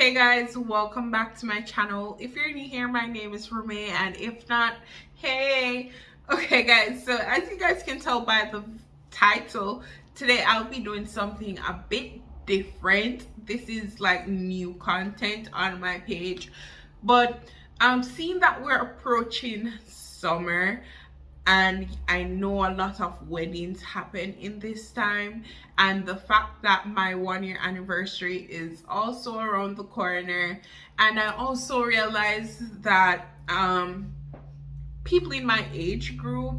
Hey guys, welcome back to my channel. If you're new here, my name is Romae, and if not, hey. Okay guys, so as you guys can tell by the title, today I'll be doing something a bit different. This is like new content on my page, but I'm seeing that we're approaching summer, and I know a lot of weddings happen in this time, and the fact that my 1 year anniversary is also around the corner, and I also realized that people in my age group,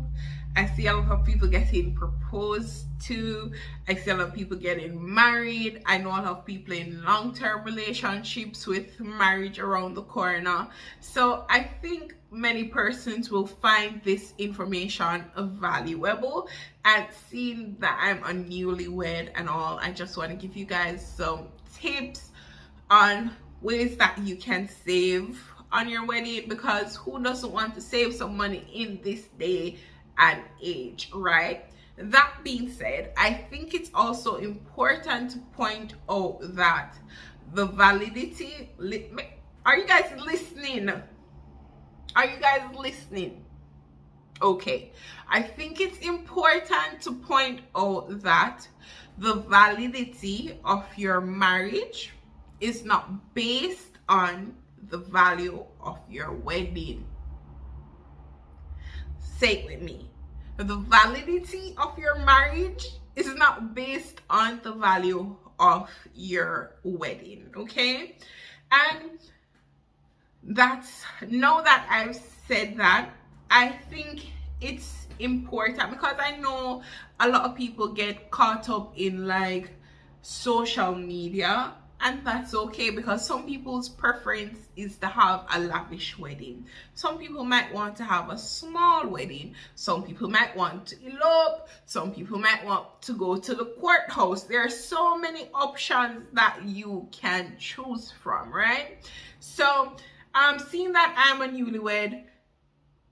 I see a lot of people getting proposed to, I see a lot of people getting married, I know a lot of people in long-term relationships with marriage around the corner. So I think many persons will find this information valuable, and seeing that I'm a newlywed and all, I just want to give you guys some tips on ways that you can save on your wedding, because who doesn't want to save some money in this day and age, right? That being said, I think it's also important to point out that the validity, are you guys listening? Are you guys listening? Okay, I think it's important to point out that the validity of your marriage is not based on the value of your wedding. Say it with me. The validity of your marriage is not based on the value of your wedding, okay? And that's, now that I've said that, I think it's important, because I know a lot of people get caught up in like social media, and that's okay, because some people's preference is to have a lavish wedding. Some people might want to have a small wedding. Some people might want to elope. Some people might want to go to the courthouse. There are so many options that you can choose from, right? So seeing that I'm a newlywed,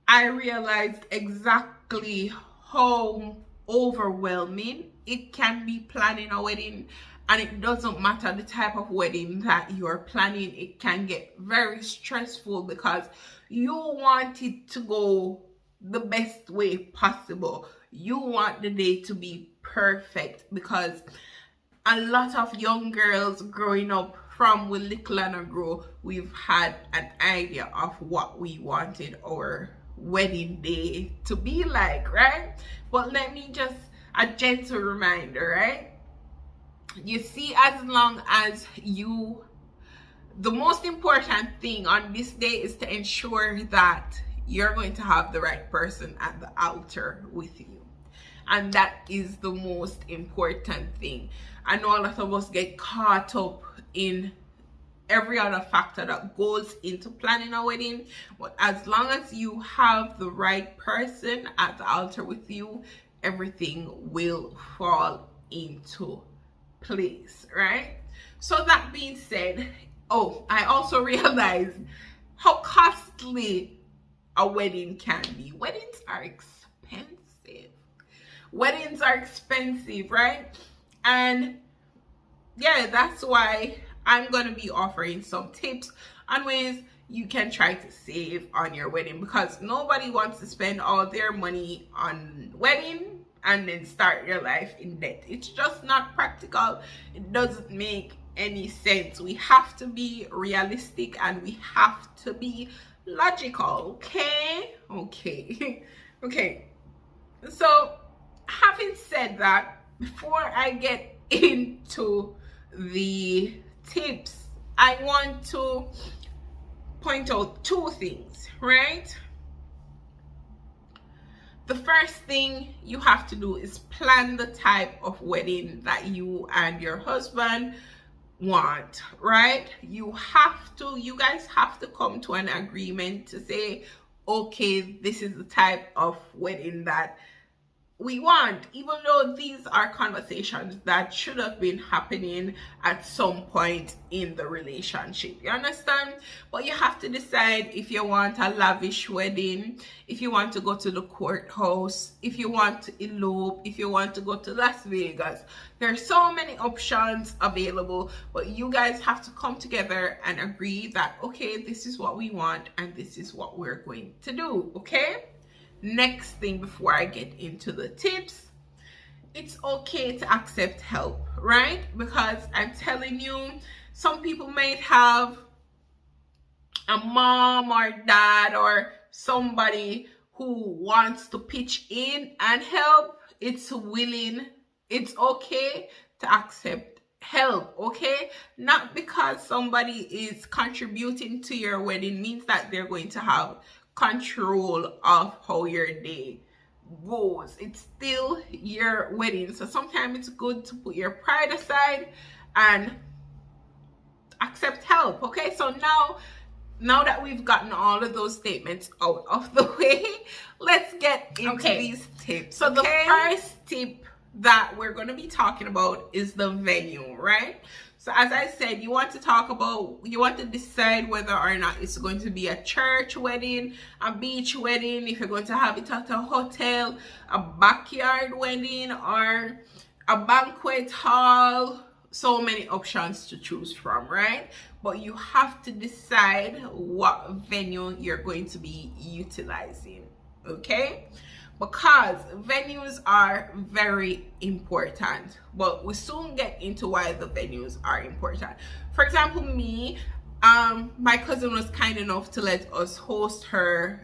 I realized exactly how overwhelming it can be planning a wedding. And it doesn't matter the type of wedding that you're planning, it can get very stressful, because you want it to go the best way possible. You want the day to be perfect, because a lot of young girls growing up from we little and a grow, we've had an idea of what we wanted our wedding day to be like, right? But let me just, a gentle reminder, right? You see, as long as you, the most important thing on this day is to ensure that you're going to have the right person at the altar with you. And that is the most important thing. I know a lot of us get caught up in every other factor that goes into planning a wedding, but as long as you have the right person at the altar with you, everything will fall into place, right? So that being said, oh, I also realized how costly a wedding can be. Weddings are expensive. Weddings are expensive, right? And yeah, that's why I'm gonna be offering some tips on ways you can try to save on your wedding, because nobody wants to spend all their money on wedding and then start your life in debt. It's just not practical. It doesn't make any sense. We have to be realistic and we have to be logical, okay? Okay. So having said that, before I get into the tips, I want to point out two things, right? The first thing you have to do is plan the type of wedding that you and your husband want, right? You guys have to come to an agreement to say, okay, this is the type of wedding that we want, even though these are conversations that should have been happening at some point in the relationship. You understand? But you have to decide if you want a lavish wedding, if you want to go to the courthouse, if you want to elope, if you want to go to Las Vegas. There are so many options available, but you guys have to come together and agree that, okay, this is what we want and this is what we're going to do. Okay? Next thing before I get into the tips, it's okay to accept help, right? Because I'm telling you, some people might have a mom or dad or somebody who wants to pitch in and help. It's okay to accept help, okay? Not because somebody is contributing to your wedding means that they're going to have control of how your day goes. It's still your wedding, so sometimes it's good to put your pride aside and accept help. Okay, so now that we've gotten all of those statements out of the way, let's get into these tips. So the first tip that we're going to be talking about is the venue, right? So as I said, you want to decide whether or not it's going to be a church wedding, a beach wedding, if you're going to have it at a hotel, a backyard wedding, or a banquet hall. So many options to choose from, right? But you have to decide what venue you're going to be utilizing, okay? Because venues are very important, but we soon get into why the venues are important. For example, me, my cousin was kind enough to let us host our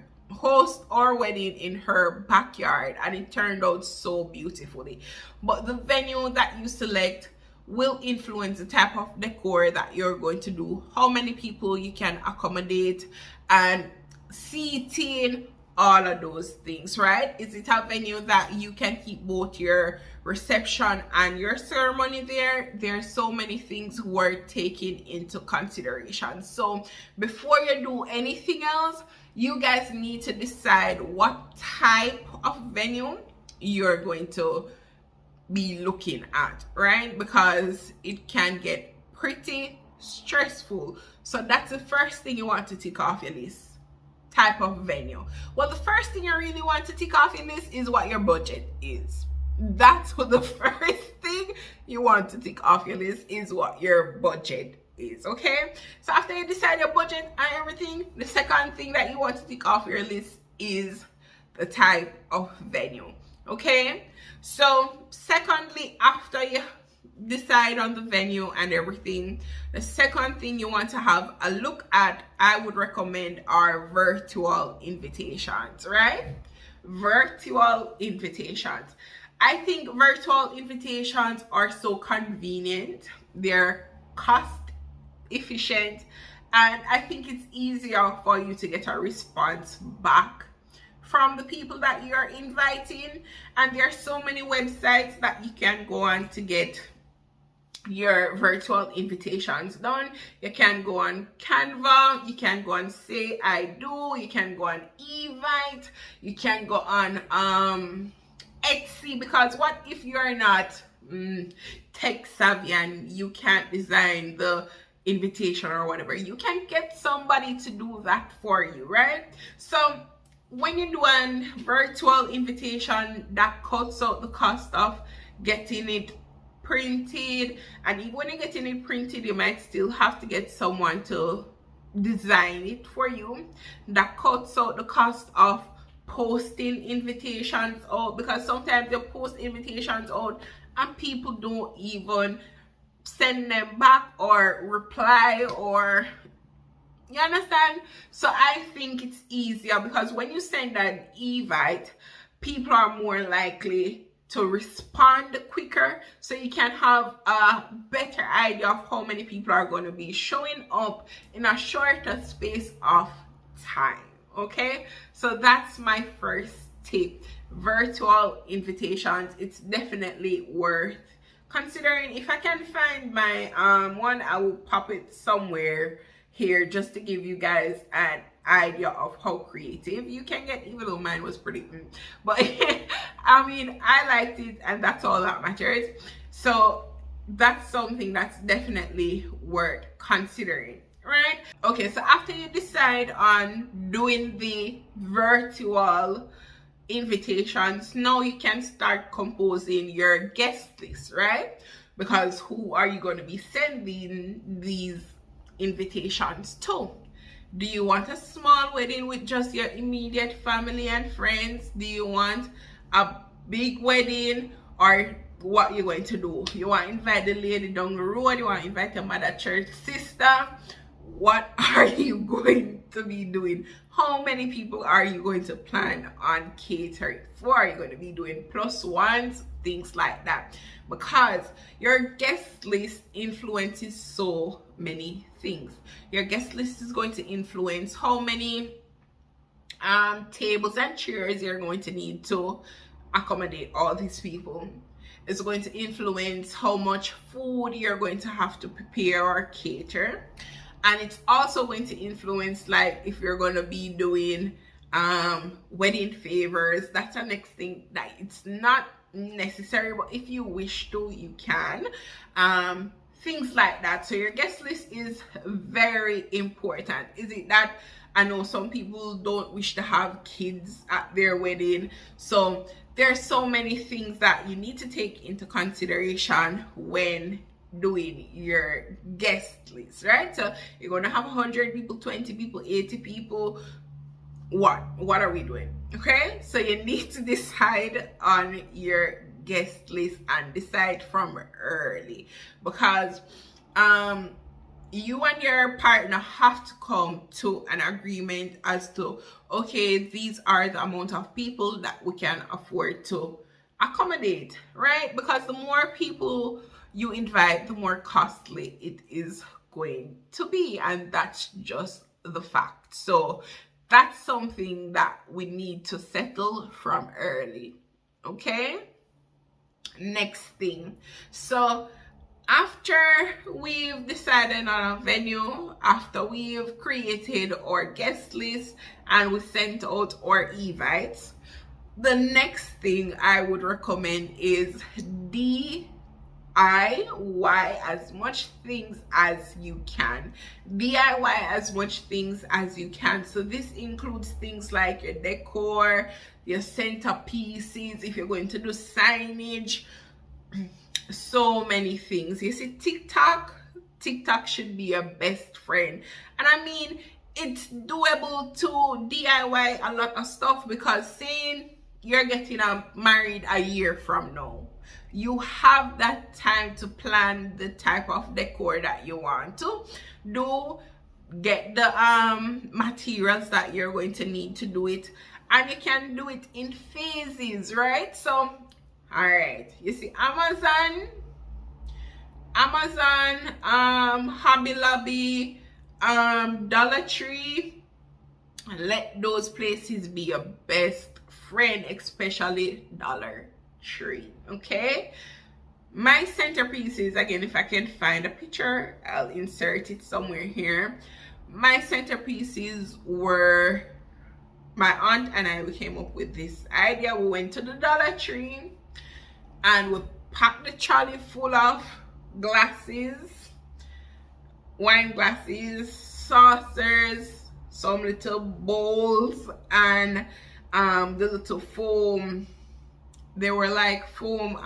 wedding in her backyard, and it turned out so beautifully. But the venue that you select will influence the type of decor that you're going to do, how many people you can accommodate, and seating, all of those things, right? Is it a venue that you can keep both your reception and your ceremony there? There's so many things worth taking into consideration. So before you do anything else, you guys need to decide what type of venue you're going to be looking at, right? Because it can get pretty stressful. So that's the first thing you want to tick off your list. Type of venue. Well, the first thing you really want to tick off in this is what your budget is. That's what the first thing you want to tick off your list is, what your budget is. Okay, so after you decide your budget and everything, the second thing that you want to tick off your list is the type of venue. Okay, so secondly, after you decide on the venue and everything, the second thing you want to have a look at, I would recommend, are virtual invitations, right? Virtual invitations. I think virtual invitations are so convenient, they're cost efficient, and I think it's easier for you to get a response back from the people that you're inviting. And there are so many websites that you can go on to get your virtual invitations done. You can go on Canva, you can go on Say I Do, you can go on Evite, you can go on Etsy, because what if you're not tech savvy and you can't design the invitation or whatever? You can get somebody to do that for you, right? So when you do a virtual invitation, that cuts out the cost of getting it printed, and even when you're getting it printed, you might still have to get someone to design it for you. That cuts out the cost of posting invitations out, because sometimes you post invitations out and people don't even send them back or reply, or you understand? So I think it's easier, because when you send an evite, people are more likely to respond quicker, so you can have a better idea of how many people are going to be showing up in a shorter space of time. Okay, so that's my first tip. Virtual invitations, it's definitely worth considering. If I can find my one, I will pop it somewhere here just to give you guys an idea of how creative you can get, even though mine was pretty but I mean, I liked it, and that's all that matters. So that's something that's definitely worth considering, right? Okay, so after you decide on doing the virtual invitations, now you can start composing your guest list, right? Because who are you going to be sending these invitations to? Do you want a small wedding with just your immediate family and friends? Do you want a big wedding? Or what you're going to do? You want to invite the lady down the road? You want to invite your mother church sister? What are you going to be doing? How many people are you going to plan on catering for? Are you going to be doing plus ones? Things like that. Because your guest list influences so many things. Your guest list is going to influence how many tables and chairs you're going to need to accommodate all these people. It's going to influence how much food you're going to have to prepare or cater. And it's also going to influence, like, if you're going to be doing wedding favors. That's the next thing that it's not necessary, but if you wish to, you can. Things like that. So your guest list is very important. Is it that I know some people don't wish to have kids at their wedding, so there's so many things that you need to take into consideration when doing your guest list, right? So you're going to have 100 people, 20 people, 80 people. What are we doing? Okay, so you need to decide on your guest list and decide from early, because you and your partner have to come to an agreement as to, okay, these are the amount of people that we can afford to accommodate, right? Because the more people you invite, the more costly it is going to be, and that's just the fact. So that's something that we need to settle from early. Okay, next thing. So after we've decided on a venue, after we've created our guest list and we sent out our invites, the next thing I would recommend is DIY as much things as you can. DIY as much things as you can. So this includes things like your decor, your centerpieces, if you're going to do signage, so many things. You see, TikTok should be your best friend. And I mean, it's doable to DIY a lot of stuff, because saying you're getting married a year from now, you have that time to plan the type of decor that you want to do, get the materials that you're going to need to do it, and you can do it in phases, right? So all right, you see, Amazon, Hobby Lobby, Dollar Tree, let those places be your best friend, especially Dollar Tree. Okay, my centerpieces, again, if I can find a picture, I'll insert it somewhere here. My centerpieces were, my aunt and I, we came up with this idea. We went to the Dollar Tree and we packed the trolley full of glasses, wine glasses, saucers, some little bowls, and the little foam. They were like foam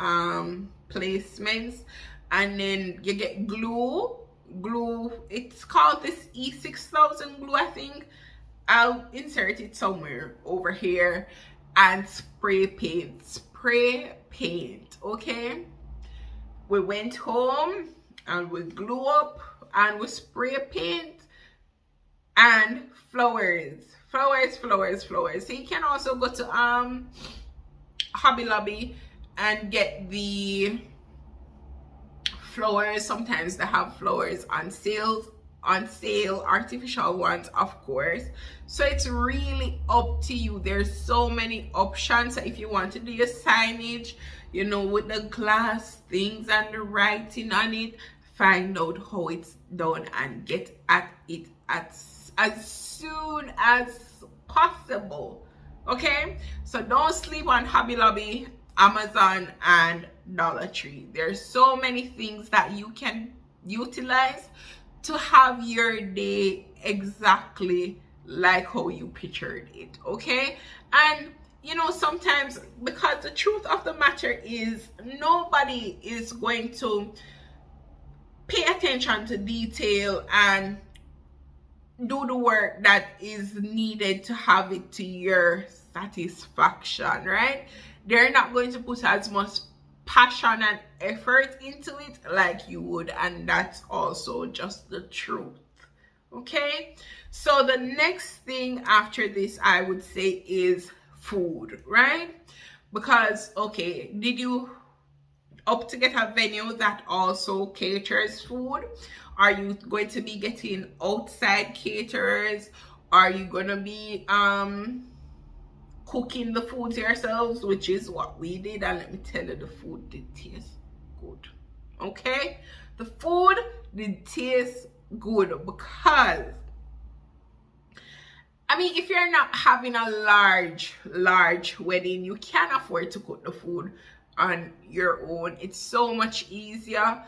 placements, and then you get glue. It's called this E6000 glue, I think. I'll insert it somewhere over here. And spray paint. Okay, we went home and we glue up and we spray paint, and flowers. So you can also go to Hobby Lobby and get the flowers. Sometimes they have flowers on sale, artificial ones, of course. So it's really up to you. There's so many options. So if you want to do your signage, you know, with the glass things and the writing on it, find out how it's done and get at it as as soon as possible. Okay, so don't sleep on Hobby Lobby, Amazon, and Dollar Tree. There's so many things that you can utilize to have your day exactly like how you pictured it. Okay, and you know, sometimes, because the truth of the matter is nobody is going to pay attention to detail and do the work that is needed to have it to your satisfaction, right? They're not going to put as much passion and effort into it like you would, and that's also just the truth. Okay, so the next thing after this, I would say, is food, right? Because, okay, did you opt to get a venue that also caters food? Are you going to be getting outside caterers? Are you going to be cooking the foods yourselves, which is what we did? And let me tell you, the food did taste good. Okay, the food did taste good, because I mean, if you're not having a large wedding, you can't afford to cook the food on your own. It's so much easier.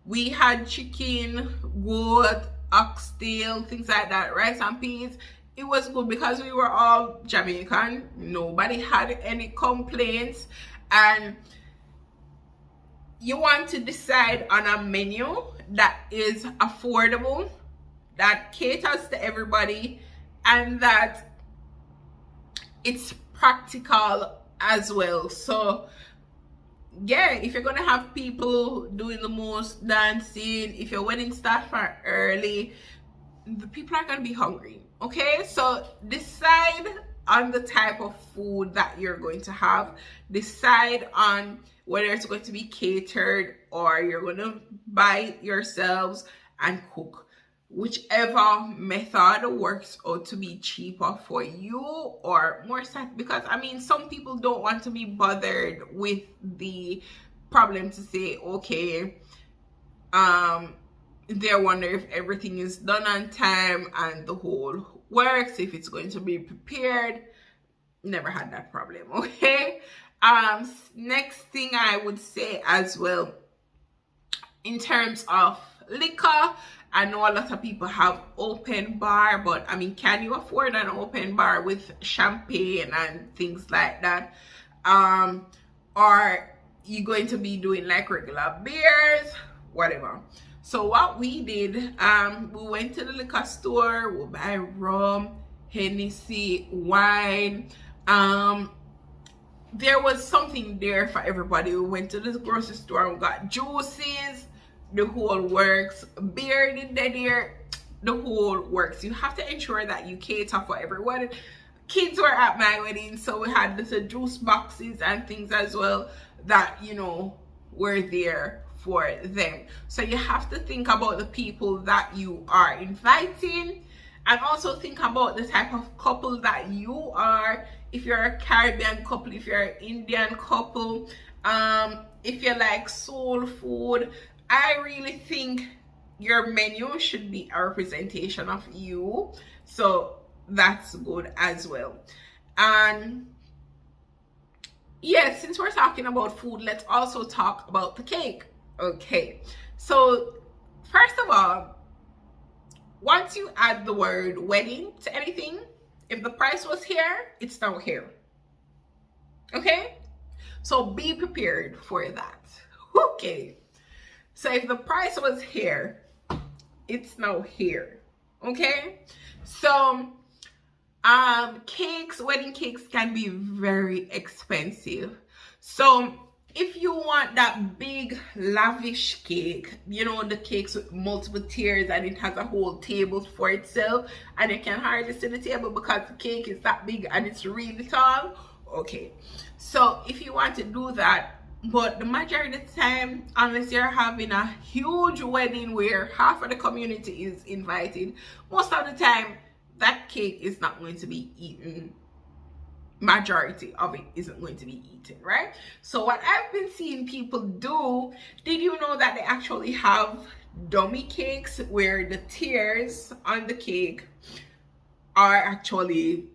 We had chicken, goat, oxtail, things like that, rice and peas. It was good because we were all Jamaican. Nobody had any complaints. And you want to decide on a menu that is affordable, that caters to everybody, and that it's practical as well. So yeah, if you're gonna have people doing the most dancing, if your wedding starts for early, the people are gonna be hungry. Okay, so decide on the type of food that you're going to have. Decide on whether it's going to be catered or you're gonna buy it yourselves and cook. Whichever method works out to be cheaper for you or more set, because I mean, some people don't want to be bothered with the problem to say, okay, they wonder if everything is done on time and the whole works, if it's going to be prepared. Never had that problem. Okay, next thing I would say as well, in terms of liquor, I know a lot of people have open bar, but I mean, can you afford an open bar with champagne and things like that? Are you going to be doing like regular beers, whatever? So what we did, we went to the liquor store, we buy rum, Hennessy, wine. There was something there for everybody. We went to the grocery store and got juices, the whole works. Beer did there, the whole works. You have to ensure that you cater for everyone. Kids were at my wedding, so we had little juice boxes and things as well that, you know, were there for them. So you have to think about the people that you are inviting, and also think about the type of couple that you are. If you're a Caribbean couple, if you're an Indian couple, if you like soul food, I really think your menu should be a representation of you. So that's good as well. And yes, since we're talking about food, let's also talk about the cake. Okay, so first of all, once you add the word wedding to anything, if the price was here, it's now here. Okay, so be prepared for that. Okay, so if the price was here, it's now here. Okay, so cakes, wedding cakes can be very expensive. So if you want that big lavish cake, you know, the cakes with multiple tiers and it has a whole table for itself and you can hardly see the table because the cake is that big and it's really tall, okay, so if you want to do that, but the majority of the time, unless you're having a huge wedding where half of the community is invited, most of the time that cake is not going to be eaten. Majority of it isn't going to be eaten, right? So what I've been seeing people do, did you know that they actually have dummy cakes where the tiers on the cake are actually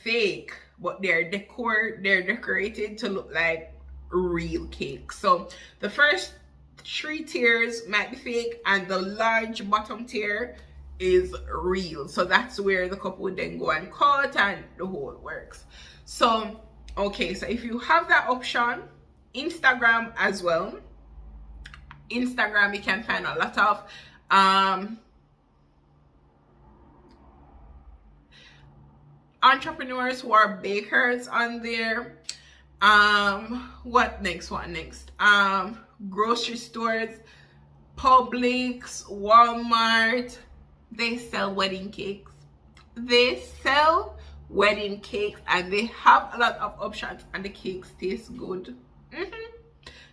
fake, but they're decorated to look like real cake. So the first 3 tiers might be fake, and the large bottom tier is real. So that's where the couple would then go and cut, and the whole works. So okay, so if you have that option, Instagram as well. Instagram, you can find a lot of entrepreneurs who are bakers on there. What next? Grocery stores, Publix, Walmart, they sell wedding cakes. They sell wedding cakes, and they have a lot of options, and the cakes taste good.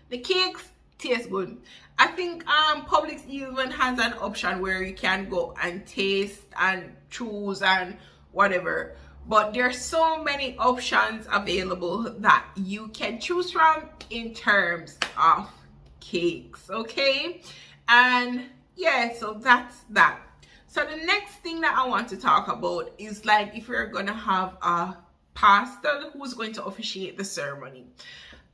The cakes taste good. I think Publix even has an option where you can go and taste and choose and whatever. But there's so many options available that you can choose from in terms of cakes, okay? And yeah, so that's that. So the next thing that I want to talk about is, like, if you're gonna have a pastor who's going to officiate the ceremony.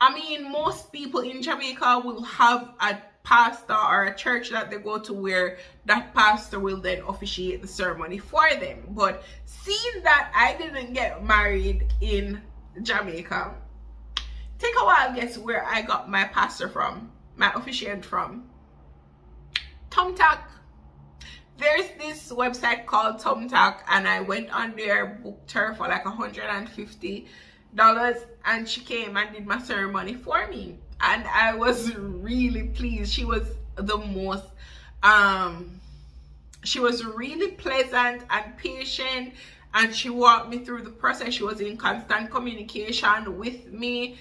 I mean, most people in Jamaica will have a pastor or a church that they go to where that pastor will then officiate the ceremony for them. But seeing that I didn't get married in Jamaica, take a while guess where I got my pastor from, my officiant from. Thumbtack. There's this website called Thumbtack, and I went on there, booked her for like $150, and she came and did my ceremony for me, and I was really pleased. She was the most she was really pleasant and patient, and she walked me through the process. She was in constant communication with me.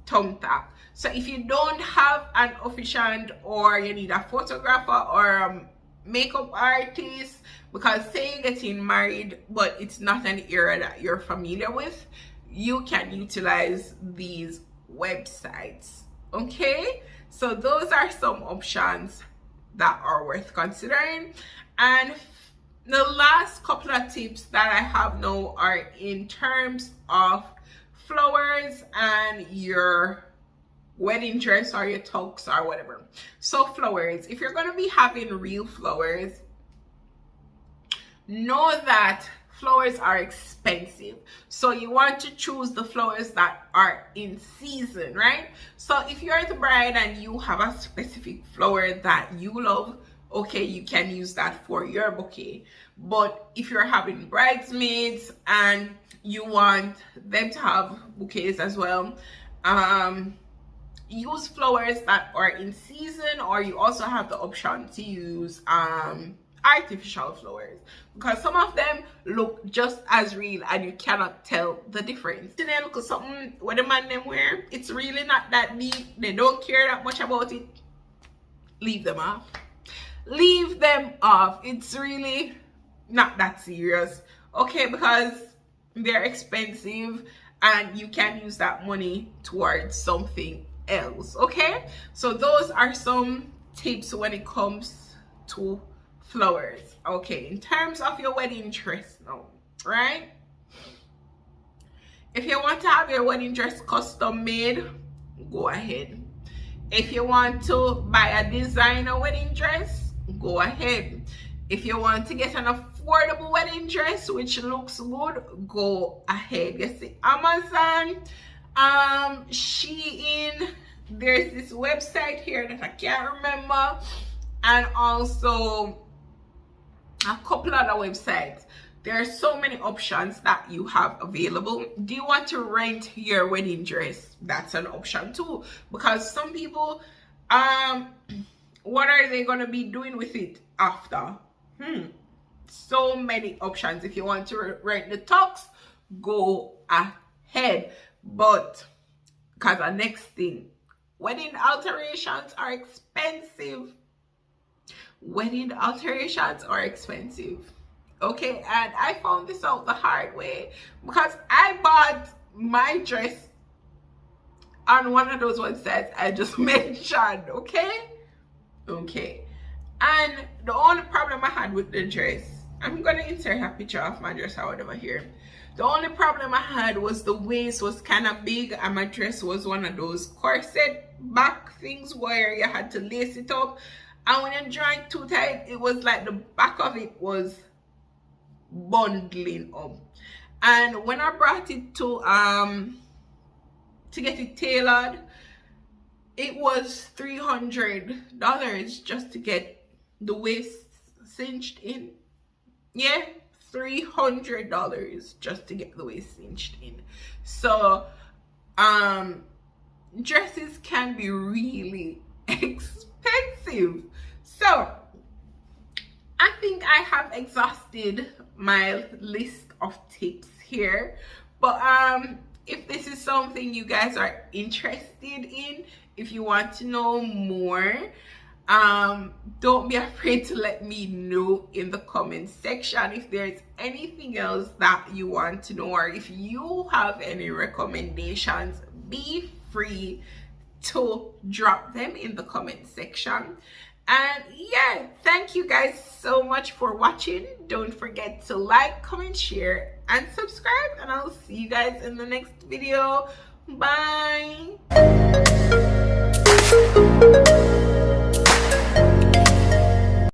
Thumbtack. So if you don't have an officiant, or you need a photographer or makeup artist, because say you're getting married but it's not an area that you're familiar with, you can utilize these websites, okay? So those are some options that are worth considering. And the last couple of tips that I have now are in terms of flowers and your wedding dress or your tux or whatever. So flowers, if you're going to be having real flowers, know that flowers are expensive. So you want to choose the flowers that are in season, right? So if you're the bride and you have a specific flower that you love, okay, you can use that for your bouquet. But if you're having bridesmaids and you want them to have bouquets as well, use flowers that are in season, or you also have the option to use artificial flowers, because some of them look just as real and you cannot tell the difference. Then look at something what the man them wear, it's really not that deep, they don't care that much about it, leave them off. Leave them off. It's really not that serious, okay? Because they're expensive and you can use that money towards something else, okay? So those are some tips when it comes to flowers. Okay, in terms of your wedding dress now, right? If you want to have your wedding dress custom made, go ahead. If you want to buy a designer wedding dress, go ahead. If you want to get an affordable wedding dress which looks good, go ahead. You see Amazon, Shein, there's this website here that I can't remember, and also a couple other websites. There are so many options that you have available. Do you want to rent your wedding dress? That's an option too, because some people, what are they going to be doing with it after? So many options. If you want to rent the tux, go ahead. But because the next thing, wedding alterations are expensive. Wedding alterations are expensive, okay? And I found this out the hard way, because I bought my dress on one of those websites I just mentioned, okay? And the only problem I had with the dress I'm gonna insert a picture of my dress or whatever here. The only problem I had was the waist was kind of big, and my dress was one of those corset back things where you had to lace it up, and when you draw it too tight, it was like the back of it was bundling up. And when I brought it to get it tailored, it was $300 just to get the waist cinched in. Yeah, $300 just to get the waist cinched in. So dresses can be really expensive. So I think I have exhausted my list of tips here, but if this is something you guys are interested in, if you want to know more, don't be afraid to let me know in the comment section if there's anything else that you want to know, or if you have any recommendations, be free to drop them in the comment section. And yeah, thank you guys so much for watching. Don't forget to like, comment, share, and subscribe, and I'll see you guys in the next video. Bye.